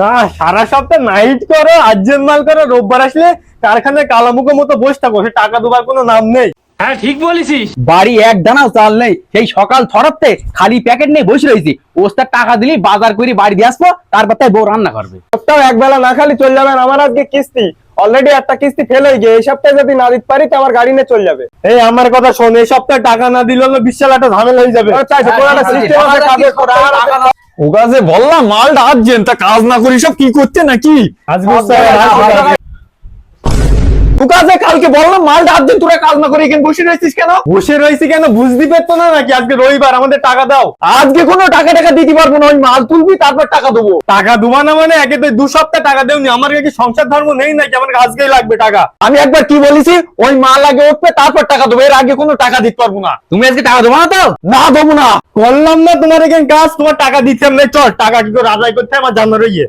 না, সারা সপ্তাহ নাইট করো, আর্জেন্ট মাল করো, রোববার আসলে কারখানায় কালামুখের মতো বসে থাকো, সে টাকা দেবার কোনো নাম নেই। হ্যাঁ ঠিক বলেছিস। বাড়ি এক দানাও চাল নেই, সেই সকাল ছড়াতে খালি প্যাকেট নিয়ে বসে রয়েছি। ওস্তাদ টাকা দিলেই বাজার করে বাড়ি দিয়ে আসবো, তারপর তাই বউ রান্না করবে। সপ্তাহ একবেলা না খালি চলে যাবেন। আমার আজকে কিস্তি অলরেডি একটা কিস্তি ফেল হয়ে গিয়ে, এই সপ্তাহে যদি না দিতে পারি তো আমার গাড়ি নিয়ে চলে যাবে। এই আমার কথা শোন, এই সপ্তাহে টাকা না দিলে হলো বিশাল একটা ঝামেলা হয়ে যাবে। ওগা যে বললাম মালটা আর্জেন্ট, তা কাজ না করি সব কি করতে নাকি? ওগা যে কালকে বললাম মালটা আর্জেন্ট, তোরা কাজ না করে এখানে বসে রয়েছিস কেন? বসে রয়েছি কেন বুঝতে পারতো না নাকি? আজকে রবিবার, আমাদের টাকা দাও। আজকে কোনো টাকা দিতে পারবো না, ওই মাল তুলবি তারপর টাকা দেবো। টাকা দুবা না মানে একে তো 2 সপ্তাহ টাকা দেওনি। আমার কি সংসার ধর্ম নেই নাকি? আমার আজকেই লাগবে টাকা। আমি একবার কি বলেছি, ওই মাল আগে উঠবে তারপর টাকা দেবো, এর আগে কোনো টাকা দিতে পারবো না। তুমি আজকে টাকা দেবো না তো? না দেবো না। করলাম না তোমার এখানে কাজ, তোমার টাকা দিচ্ছি না। চল, টাকা কি করে আদায় করতে হয় আমার জানার রইয়ে।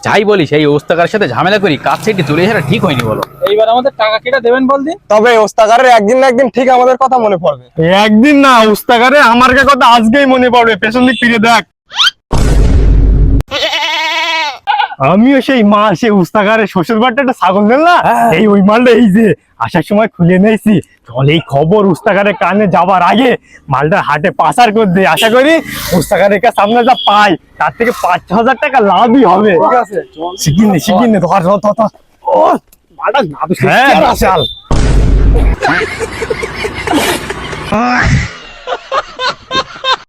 যাই বলি, সেই ওস্তাকার সাথে ঝামেলা করি, কাজ সেটি চলে আসা ঠিক হয়নি বলো। এইবার আমাদের টাকা কেটে দেবেন বলদিন। তবে ওস্তাগারের একদিন না একদিন ঠিক আমাদের কথা মনে পড়বে। একদিন না, ওস্তাগারে আমার কথা আজকেই মনে পড়বে। পেছন দিক ফিরে দেখ। আমিও সেই মা, সেই উস্তাগারের শ্বশুর বাড়িতে একটা ছাগল দিল না, এই ওই মালটা এই যে আসার সময় খুলে নিয়েছি। চল, এই খবর উস্তাগারের কানে যাবার আগে মালটা হাটে পাচার করে দে। আশা করি উস্তাগারের কাছে সামনে যা পাই তার থেকে 5-6 হাজার টাকা লাভই হবে। ঠিক আছে, শিখিনে ধর ধর ধর। ও মালটা লাভ। হ্যাঁ, চল।